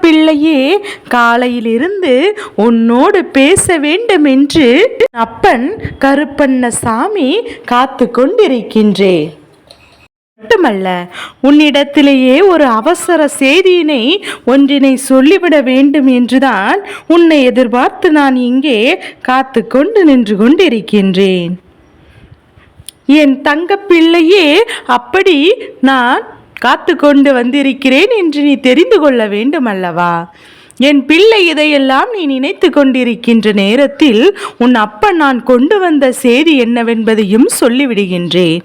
பிள்ளையே, காலையிலிருந்து உன்னோடு பேச வேண்டும் என்று அப்பன் கருப்பண்ணசாமி காத்து கொண்டிருக்கின்றேன். மட்டுமல்ல, உன்னிடத்திலேயே ஒரு அவசர செய்தியினை ஒன்றினை சொல்லிவிட வேண்டும் என்றுதான் உன்னை எதிர்பார்த்து நான் இங்கே காத்து கொண்டு நின்று கொண்டிருக்கின்றேன். என் தங்க பிள்ளையே, அப்படி நான் காத்து கொண்டு வந்திருக்கிறேன் என்று நீ தெரிந்து கொள்ள வேண்டும் அல்லவா? என் பிள்ளை, இதையெல்லாம் நீ நினைத்து கொண்டிருக்கின்ற நேரத்தில் உன் அப்பன் நான் கொண்டு வந்த செய்தி என்னவென்பதையும் சொல்லிவிடுகின்றேன்.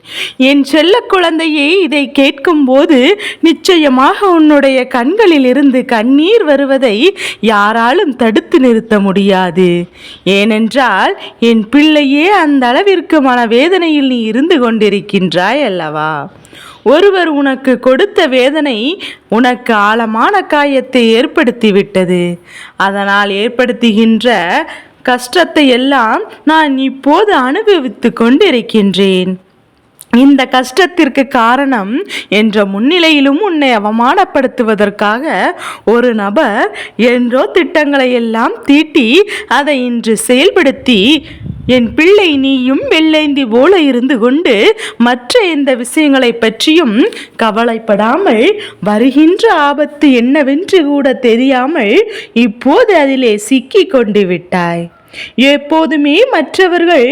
என் செல்ல குழந்தையே, இதை கேட்கும் போது நிச்சயமாக உன்னுடைய கண்களில் இருந்து கண்ணீர் வருவதை யாராலும் தடுத்து நிறுத்த முடியாது. ஏனென்றால் என் பிள்ளையே, அந்த அளவிற்கு மனவேதனையில் நீ இருந்து கொண்டிருக்கின்றாய் அல்லவா? ஒருவர் உனக்கு கொடுத்த வேதனை உனக்கு ஆழமான காயத்தை ஏற்படுத்திவிட்டது. அதனால் ஏற்படுத்துகின்ற கஷ்டத்தை எல்லாம் நான் இப்போது அனுபவித்து கொண்டிருக்கின்றேன். இந்த கஷ்டத்திற்கு காரணம் என்ற முன்னிலையிலும் உன்னை அவமானப்படுத்துவதற்காக ஒரு நபர் என்றோ திட்டங்களை எல்லாம் தீட்டி அதை இன்று செயல்படுத்தி என் பிள்ளை, நீயும் வெள்ளைந்தி போல இருந்து கொண்டு மற்ற எந்த விஷயங்களை பற்றியும் கவலைப்படாமல் வருகின்ற ஆபத்து என்னவென்று கூட தெரியாமல் இப்போது அதிலே சிக்கி கொண்டு விட்டாய். எப்போதுமே மற்றவர்கள்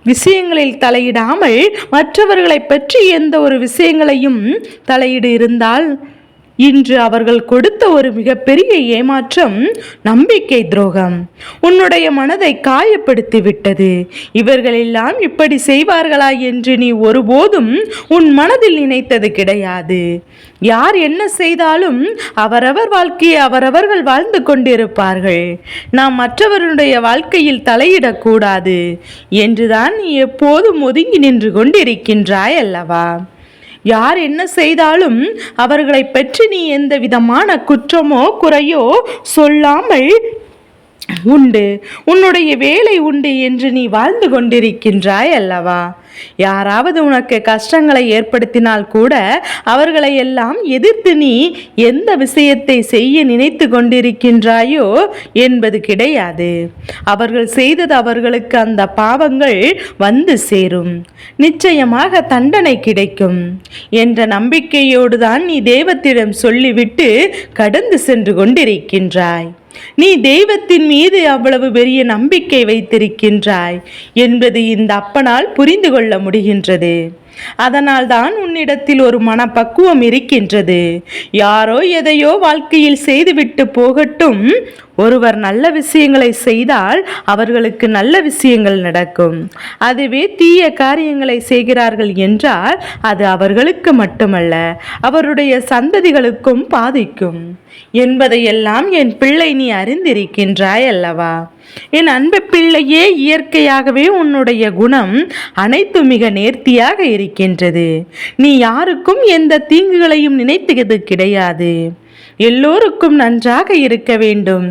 விஷயங்களில் தலையிடாமல் மற்றவர்களை பற்றி எந்த ஒரு விஷயங்களையும் தலையிடு இருந்தால் இன்று அவர்கள் கொடுத்த ஒரு மிகப்பெரிய ஏமாற்றம் நம்பிக்கை துரோகம் உன்னுடைய மனதை காயப்படுத்தி விட்டது. இவர்களெல்லாம் இப்படி செய்வார்களா என்று நீ ஒருபோதும் உன் மனதில் நினைத்தது கிடையாது. யார் என்ன செய்தாலும் அவரவர் வாழ்க்கையை அவரவர்கள் வாழ்ந்து கொண்டிருப்பார்கள். நாம் மற்றவருடைய வாழ்க்கையில் தலையிடக்கூடாது என்றுதான் நீ எப்போதும் ஒதுங்கி நின்று கொண்டிருக்கின்றாய் அல்லவா? யார் என்ன செய்தாலும் அவர்களை பற்றி நீ எந்த விதமான குற்றமோ குறையோ சொல்லாமல் உண்டு, உன்னுடைய வேலை உண்டு என்று நீ வாழ்ந்து கொண்டிருக்கின்றாய் அல்லவா? யாராவது உனக்கு கஷ்டங்களை ஏற்படுத்தினால் கூட அவர்களை எல்லாம் எதிர்த்து நீ எந்த விஷயத்தை செய்ய நினைத்து கொண்டிருக்கின்றாயோ என்பது கிடையாது. அவர்கள் செய்தது அவர்களுக்கு அந்த பாவங்கள் வந்து சேரும், நிச்சயமாக தண்டனை கிடைக்கும் என்ற நம்பிக்கையோடு தான் நீ தெய்வத்திடம் சொல்லிவிட்டு கடந்து சென்று கொண்டிருக்கின்றாய். நீ தெய்வத்தின் மீது அவ்வளவு பெரிய நம்பிக்கை வைத்திருக்கின்றாய் என்பது இந்த அப்பனால் புரிந்து கொள்ள முடிகின்றது. அதனால் தான் உன்னிடத்தில் ஒரு மனப்பக்குவம் இருக்கின்றது. யாரோ எதையோ வாழ்க்கையில் செய்துவிட்டு போகட்டும். ஒருவர் நல்ல விஷயங்களை செய்தால் அவர்களுக்கு நல்ல விஷயங்கள் நடக்கும். அதுவே தீய காரியங்களை செய்கிறார்கள் என்றால் அது அவர்களுக்கு மட்டுமல்ல, அவருடைய சந்ததிகளுக்கும் பாதிக்கும் என்பதையெல்லாம் என் பிள்ளை நீ அறிந்திருக்கின்றாய் அல்லவா? என் அன்பு பிள்ளையே, இயற்கையாகவே உன்னுடைய குணம் அனைத்து மிக நேர்த்தியாக இருக்கின்றது. நீ யாருக்கும் எந்த தீங்குகளையும் நினைத்தது கிடையாது. எல்லோருக்கும் நன்றாக இருக்க வேண்டும்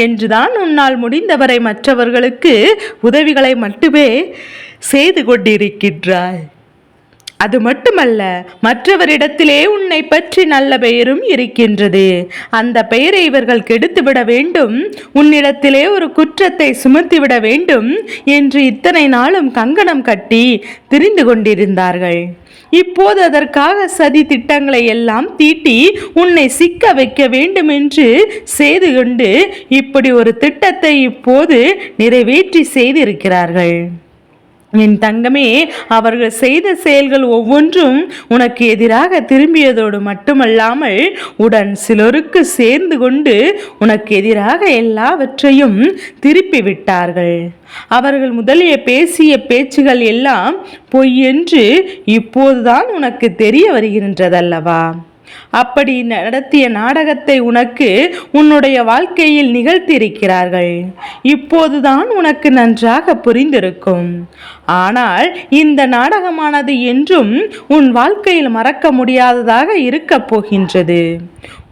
என்றுதான் உன்னால் முடிந்தவரை மற்றவர்களுக்கு உதவிகளை மட்டுமே செய்து கொண்டிருக்கின்றாய். அது மட்டுமல்ல, மற்றவரிடத்திலே உன்னை பற்றி நல்ல பெயரும் இருக்கின்றது. அந்த பெயரை இவர்கள் கெடுத்துவிட வேண்டும், உன்னிடத்திலே ஒரு குற்றத்தை சுமத்திவிட வேண்டும் என்று இத்தனை நாளும் கங்கணம் கட்டி திரிந்து கொண்டிருந்தார்கள். இப்போது அதற்காக சதி திட்டங்களை எல்லாம் தீட்டி உன்னை சிக்க வைக்க வேண்டும் என்று செய்து கொண்டு இப்படி ஒரு திட்டத்தை இப்போது நிறைவேற்றி செய்திருக்கிறார்கள். என் தங்கமே, அவர்கள் செய்த செயல்கள் ஒவ்வொன்றும் உனக்கு எதிராக திரும்பியதோடு மட்டுமல்லாமல் உடன் சிலருக்கு சேர்ந்து கொண்டு உனக்கு எதிராக எல்லாவற்றையும் திருப்பி விட்டார்கள். அவர்கள் முதலிய பேசிய பேச்சுகள் எல்லாம் பொய் என்று இப்போதுதான் உனக்கு தெரிய வருகின்றதல்லவா? அப்படி நடத்திய நாடகத்தை உனக்கு உன்னுடைய வாழ்க்கையில் நிகழ்த்தியிருக்கிறார்கள். இப்போதுதான் உனக்கு நன்றாக புரிந்திருக்கும். ஆனால் இந்த நாடகமானது என்றும் உன் வாழ்க்கையில் மறக்க முடியாததாக இருக்க போகின்றது.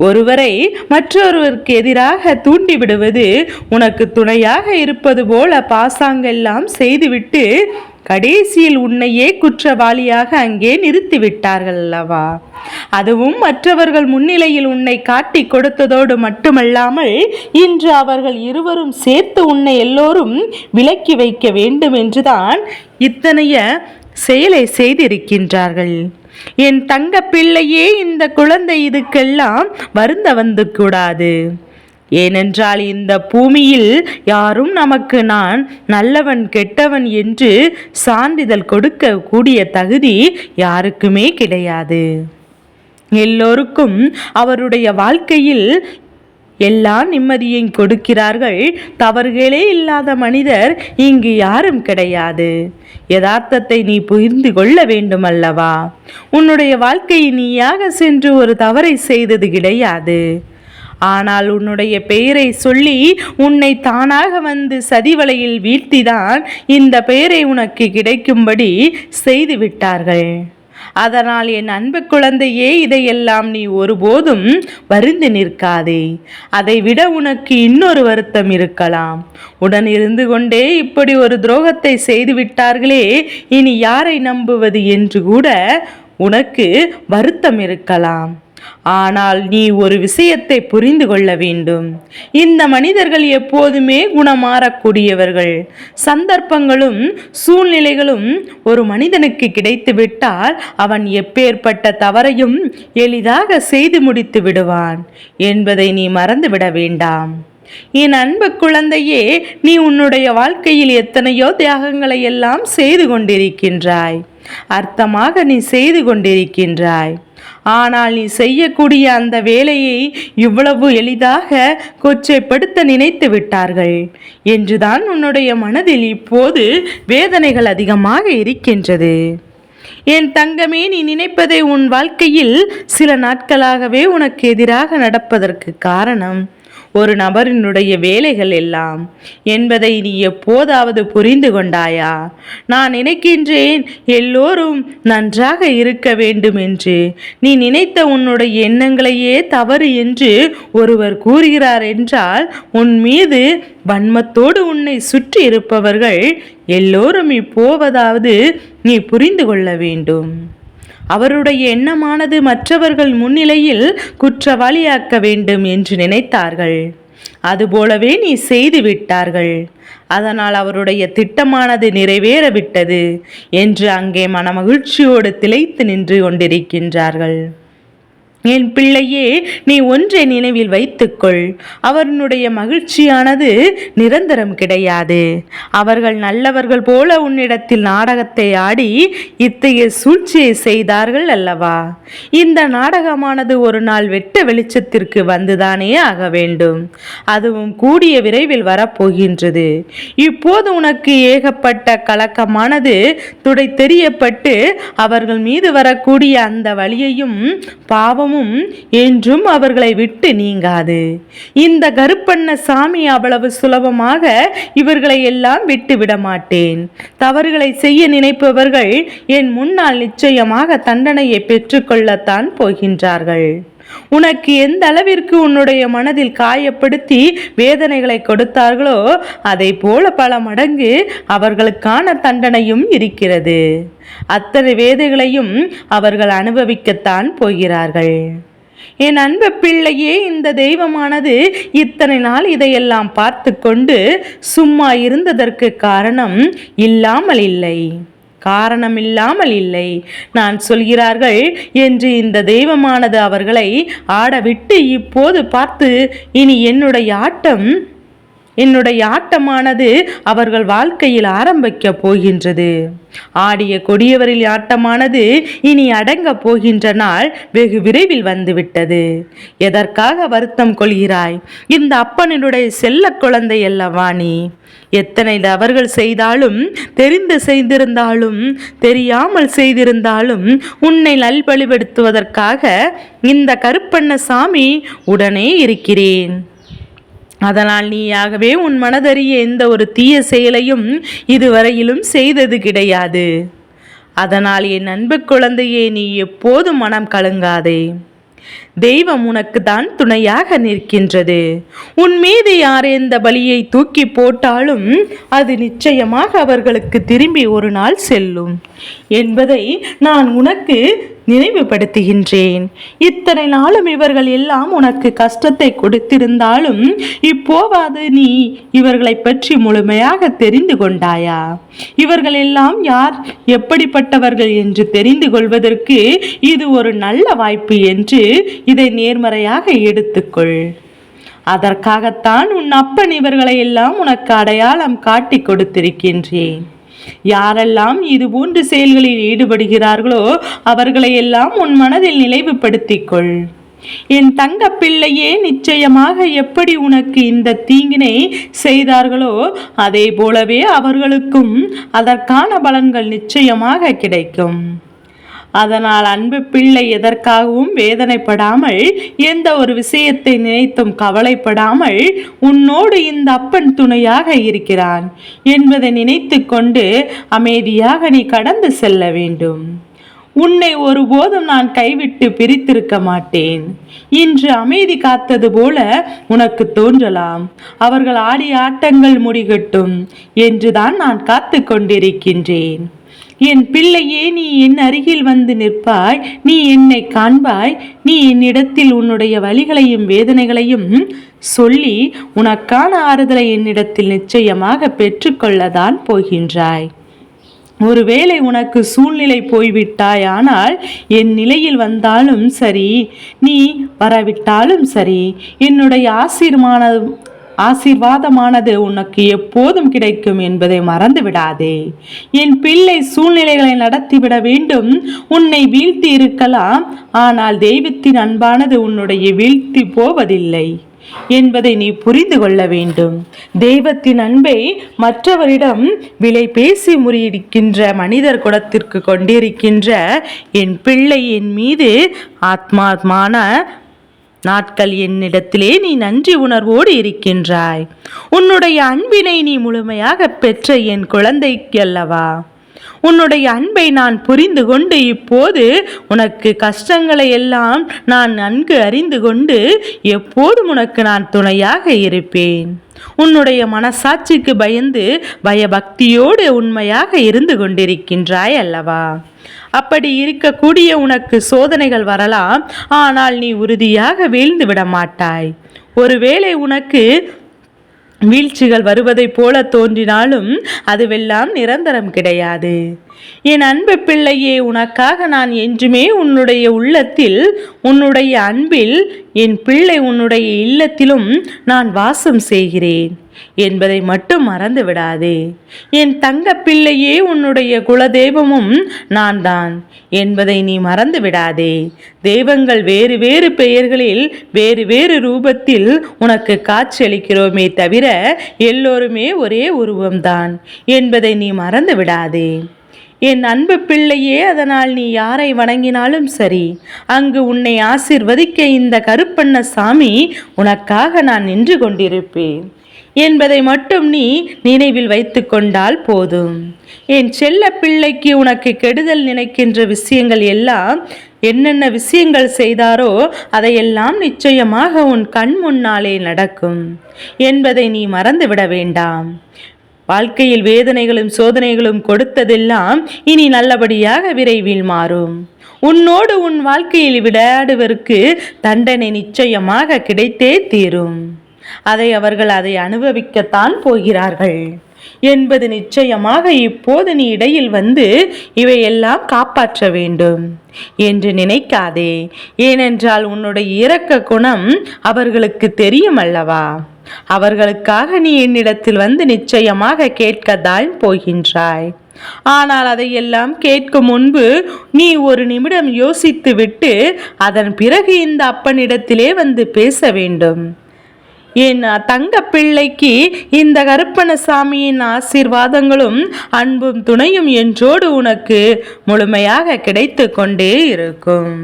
ஒருவரை மற்றொருவருக்கு எதிராக தூண்டிவிடுவது, உனக்கு துணையாக இருப்பது போல பாசாங்கெல்லாம் செய்துவிட்டு கடைசியில் உன்னையே குற்றவாளியாக அங்கே நிறுத்திவிட்டார்கள் அல்லவா? அதுவும் மற்றவர்கள் முன்னிலையில் உன்னை காட்டி கொடுத்ததோடு மட்டுமல்லாமல் இன்று அவர்கள் இருவரும் சேர்த்து உன்னை எல்லோரும் விலக்கி வைக்க வேண்டும் என்றுதான் இத்தனைய செயலை செய்திருக்கின்றார்கள். என் தங்க பிள்ளையே, இந்த குழந்தை இதுக்கெல்லாம் வருந்த வந்து கூடாது. ஏனென்றால் இந்த பூமியில் யாரும் நமக்கு நான் நல்லவன் கெட்டவன் என்று சான்றிதழ் கொடுக்க கூடிய தகுதி யாருக்குமே கிடையாது. எல்லோருக்கும் அவருடைய வாழ்க்கையில் எல்லா நிம்மதியையும் கொடுக்கிறார்கள். தவறுகளே இல்லாத மனிதர் இங்கு யாரும் கிடையாது. யதார்த்தத்தை நீ புரிந்து கொள்ள வேண்டும் அல்லவா? உன்னுடைய வாழ்க்கையை நீயாக சென்று ஒரு தவறை செய்தது கிடையாது. ஆனால் உன்னுடைய பெயரை சொல்லி உன்னை தானாக வந்து சதிவலையில் வீழ்த்திதான் இந்த பெயரை உனக்கு கிடைக்கும்படி செய்து விட்டார்கள். அதனால் என் அன்பு குழந்தையே, இதையெல்லாம் நீ ஒருபோதும் வருந்தி நிற்காதே. அதைவிட உனக்கு இன்னொரு வருத்தம் இருக்கலாம். உடன் இருந்து கொண்டே இப்படி ஒரு துரோகத்தை செய்து விட்டார்களே, இனி யாரை நம்புவது என்று கூட உனக்கு வருத்தம் இருக்கலாம். ஆனால் நீ ஒரு விஷயத்தை புரிந்து கொள்ள வேண்டும். இந்த மனிதர்கள் எப்போதுமே குணமாறக்கூடியவர்கள். சந்தர்ப்பங்களும் சூழ்நிலைகளும் ஒரு மனிதனுக்கு கிடைத்துவிட்டால் அவன் எப்பேற்பட்ட தவறையும் எளிதாக செய்து முடித்து விடுவான் என்பதை நீ மறந்துவிட வேண்டாம். என் அன்பு குழந்தையே, நீ உன்னுடைய வாழ்க்கையில் எத்தனையோ தியாகங்களை எல்லாம் செய்து கொண்டிருக்கின்றாய். அர்த்தமாக நீ செய்து கொண்டிருக்கின்றாய். ஆனால் நீ செய்யக்கூடிய அந்த வேலையை இவ்வளவு எளிதாக கொச்சைப்படுத்த நினைத்து விட்டார்கள் என்றுதான் உன்னுடைய மனதில் இப்போது வேதனைகள் அதிகமாக இருக்கின்றது. என் தங்கமே, நீ நினைப்பதை உன் வாழ்க்கையில் சில நாட்களாகவே உனக்கு எதிராக நடப்பதற்கு காரணம் ஒரு நபரினுடைய வேலைகள் எல்லாம் என்பதை நீ எப்போதாவது புரிந்து கொண்டாயா? நான் நினைக்கின்றேன் எல்லோரும் நன்றாக இருக்க வேண்டும் என்று. நீ நினைத்த உன்னுடைய எண்ணங்களையே தவறு என்று ஒருவர் கூறுகிறார் என்றால் உன் மீது வன்மத்தோடு உன்னை சுற்றி இருப்பவர்கள் எல்லோரும் இப்போவதாவது நீ புரிந்து கொள்ள வேண்டும். அவருடைய எண்ணமானது மற்றவர்கள் முன்னிலையில் குற்றவாளியாக்க வேண்டும் என்று நினைத்தார்கள். அதுபோலவே நீ செய்து விட்டார்கள். அதனால் அவருடைய திட்டமானது நிறைவேறவிட்டது என்று அங்கே மனமகிழ்ச்சியோடு திளைத்து நின்று கொண்டிருக்கின்றார்கள். என் பிள்ளையே, நீ ஒன்றை நினைவில் வைத்துக்கொள். அவனுடைய மகிழ்ச்சியானது நிரந்தரம் கிடையாது. அவர்கள் நல்லவர்கள் போல உன்னிடத்தில் நாடகத்தை ஆடி இத்தகைய சூழ்ச்சியை செய்தார்கள் அல்லவா? இந்த நாடகமானது ஒரு நாள் வெட்ட வெளிச்சத்திற்கு வந்துதானே ஆக வேண்டும். அதுவும் கூடிய விரைவில் வரப்போகின்றது. இப்போது உனக்கு ஏகப்பட்ட கலக்கமானது துடை தெரியப்பட்டு அவர்கள் மீது வரக்கூடிய அந்த வலியையும் பாவம் என்றும் அவர்களை விட்டு நீங்காது. இந்த கருப்பண்ண சாமி அவ்வளவு சுலபமாக இவர்களை எல்லாம் விட்டு விட மாட்டேன். தவறுகளை செய்ய நினைப்பவர்கள் என் முன்னால் நிச்சயமாக தண்டனையை பெற்றுக்கொள்ளத்தான் போகின்றார்கள். உனக்கு எந்த அளவிற்கு உன்னுடைய மனதில் காயப்படுத்தி வேதனைகளை கொடுத்தார்களோ அதை போல பல மடங்கு அவர்களுக்கான தண்டனையும் இருக்கிறது. அத்தனை வேதனைகளையும் அவர்கள் அனுபவிக்கத்தான் போகிறார்கள். என் அன்பு பிள்ளையே, இந்த தெய்வமானது இத்தனை நாள் இதையெல்லாம் பார்த்து கொண்டு சும்மா இருந்ததற்கு காரணம் இல்லாமல் இல்லை. நான் சொல்கிறார்கள் என்று இந்த தெய்வமானது அவர்களை ஆடவிட்டு இப்போது பார்த்து இனி என்னுடைய ஆட்டமானது அவர்கள் வாழ்க்கையில் ஆரம்பிக்க போகின்றது. ஆடிய கொடியவரில் ஆட்டமானது இனி அடங்க போகின்ற நாள் வெகு விரைவில் வந்துவிட்டது. எதற்காக வருத்தம் கொள்கிறாய்? இந்த அப்பனினுடைய செல்ல குழந்தை அல்லவா நீ? எத்தனை தவறுகள் செய்தாலும், தெரிந்து செய்திருந்தாலும் தெரியாமல் செய்திருந்தாலும் உன்னை நல்வழிப்படுத்துவதற்காக இந்த கருப்பண்ண சாமி உடனே இருக்கிறேன். அதனால் நீயாகவே உன் மனதறிய எந்த ஒரு தீய செயலையும் இதுவரையிலும் செய்தது கிடையாது. அதனால் என் அன்பு குழந்தையே, நீ எப்போதும் மனம் கலங்காதே. தெய்வம் உனக்கு தான் துணையாக நிற்கின்றது. உன் மீது யார் எந்த பலியை தூக்கி போட்டாலும் அது நிச்சயமாக அவர்களுக்கு திரும்பி ஒரு நாள் செல்லும் என்பதை நான் உனக்கு நினைவுபடுத்துகின்றேன். இத்தனை நாளும் இவர்கள் எல்லாம் உனக்கு கஷ்டத்தை கொடுத்திருந்தாலும் இப்போவாது நீ இவர்களை பற்றி முழுமையாக தெரிந்து கொண்டாயா? இவர்கள் எல்லாம் யார், எப்படிப்பட்டவர்கள் என்று தெரிந்து கொள்வதற்கு இது ஒரு நல்ல வாய்ப்பு என்று இதை நேர்மறையாக எடுத்துக்கொள். அதற்காகத்தான் உன் அப்பன் இவர்களை எல்லாம் உனக்கு அடையாளம் காட்டி கொடுத்திருக்கின்றேன். யாரெல்லாம் இது போன்ற செயல்களில் ஈடுபடுகிறார்களோ அவர்களை எல்லாம் உன் மனதில் நினைவுபடுத்திக்கொள். என் தங்க பிள்ளையே, நிச்சயமாக எப்படி உனக்கு இந்த தீங்கினை செய்தார்களோ அதே போலவே அவர்களுக்கும் அதற்கான பலன்கள் நிச்சயமாக கிடைக்கும். அதனால் அன்பு பிள்ளை, எதற்காகவும் வேதனைப்படாமல், எந்த ஒரு விஷயத்தை நினைத்தும் கவலைப்படாமல், உன்னோடு இந்த அப்பன் துணையாக இருக்கிறான் என்பதை நினைத்து கொண்டு அமைதியாக நீ கடந்து செல்ல வேண்டும். உன்னை ஒருபோதும் நான் கைவிட்டு பிரித்திருக்க மாட்டேன். இன்று அமைதி காத்தது போல உனக்கு தோன்றலாம். அவர்கள் ஆடிய ஆட்டங்கள் முடிகட்டும் என்றுதான் நான் காத்து கொண்டிருக்கின்றேன். என் பிள்ளையே, நீ என் அருகில் வந்து நிற்பாய், நீ என்னை காண்பாய், நீ என்னிடத்தில் உன்னுடைய வலிகளையும் வேதனைகளையும் சொல்லி உனக்கான ஆறுதலை என்னிடத்தில் நிச்சயமாக பெற்றுக்கொள்ளதான் போகின்றாய். ஒருவேளை உனக்கு சூழ்நிலை போய்விட்டாய், ஆனால் என் நிலையில் வந்தாலும் சரி, நீ வரவிட்டாலும் சரி, என்னுடைய ஆசீர்வாதமானது உனக்கு எப்போதும் கிடைக்கும் என்பதை மறந்து விடாதே. என் பிள்ளை, சூழ்நிலைகளை நடத்திவிட வேண்டும். உன்னை வீழ்த்தி இருக்கலாம், ஆனால் தெய்வத்தின் அன்பானது உன்னுடைய வீழ்த்தி போவதில்லை என்பதை நீ புரிந்து கொள்ள வேண்டும். தெய்வத்தின் அன்பை மற்றவரிடம் விலை பேசி முறியடிக்கின்ற மனிதர் குலத்திற்கு கொண்டிருக்கின்ற என் பிள்ளை, என் மீது ஆத்மாத்மான நாட்கள் என்னிடத்திலே நீ நன்றி உணர்வோடு இருக்கின்றாய். உன்னுடைய அன்பினை நீ முழுமையாக பெற்ற என் குழந்தைக்கு அல்லவா? உன்னுடைய அன்பை நான் புரிந்து கொண்டு இப்போது உனக்கு கஷ்டங்களை எல்லாம் நான் நன்கு அறிந்து கொண்டு எப்போதும் உனக்கு நான் துணையாக இருப்பேன். உன்னுடைய மனசாட்சிக்கு பயந்து பயபக்தியோடு உண்மையாக இருந்து கொண்டிருக்கின்றாய் அல்லவா? அப்படி இருக்கக்கூடிய உனக்கு சோதனைகள் வரலாம், ஆனால் நீ உறுதியாக வீழ்ந்து விட மாட்டாய். ஒருவேளை உனக்கு வீழ்ச்சிகள் வருவதை போல தோன்றினாலும் அதுவெல்லாம் நிரந்தரம் கிடையாது. என் அன்பு பிள்ளையே, உனக்காக நான் என்றுமே உன்னுடைய உள்ளத்தில், உன்னுடைய அன்பில் என் பிள்ளை உன்னுடைய இல்லத்திலும் நான் வாசம் செய்கிறேன் என்பதை மட்டும் மறந்து விடாதே. என் தங்க பிள்ளையே, உன்னுடைய குலதெய்வமும் நான் தான் என்பதை நீ மறந்து விடாதே. தெய்வங்கள் வேறு வேறு பெயர்களில் வேறு வேறு ரூபத்தில் உனக்கு காட்சியளிக்கிறோமே தவிர எல்லோருமே ஒரே உருவம்தான் என்பதை நீ மறந்து விடாதே. என் அன்பு பிள்ளையே, அதனால் நீ யாரை வணங்கினாலும் சரி, அங்கு உன்னை ஆசீர்வதிக்க இந்த கருப்பண்ணசாமி உனக்காக நான் நின்று கொண்டிருப்பேன் என்பதை மட்டும் நீ நினைவில் வைத்து கொண்டால் போதும். என் செல்ல பிள்ளைக்கு உனக்கு கெடுதல் நினைக்கின்ற விஷயங்கள் எல்லாம் என்னென்ன விஷயங்கள் செய்தாரோ அதையெல்லாம் நிச்சயமாக உன் கண் முன்னாலே நடக்கும் என்பதை நீ மறந்துவிட வேண்டாம். வாழ்க்கையில் வேதனைகளும் சோதனைகளும் கொடுத்ததெல்லாம் இனி நல்லபடியாக விரைவில் மாறும். உன்னோடு உன் வாழ்க்கையில் விளையாடுவதற்கு தண்டனை நிச்சயமாக கிடைத்தே தீரும். அவர்கள் அதை அனுபவிக்கத்தான் போகிறார்கள் என்பது நிச்சயமாக இப்போது நீ இடையில் வந்து இவையெல்லாம் காப்பாற்ற வேண்டும் என்று நினைக்காதே. ஏனென்றால் உன்னுடைய இரக்க குணம் அவர்களுக்கு தெரியும் அல்லவா? அவர்களுக்காக நீ என்னிடத்தில் வந்து நிச்சயமாக கேட்கத்தான் போகின்றாய். ஆனால் அதையெல்லாம் கேட்கும் முன்பு நீ ஒரு நிமிடம் யோசித்து விட்டு அதன் பிறகு இந்த அப்பனிடத்திலே வந்து பேச வேண்டும். என் தங்க பிள்ளைக்கு இந்த கருப்பண்ணசாமியின் ஆசீர்வாதங்களும் அன்பும் துணையும் என்றோடு உனக்கு முழுமையாக கிடைத்து கொண்டே இருக்கும்.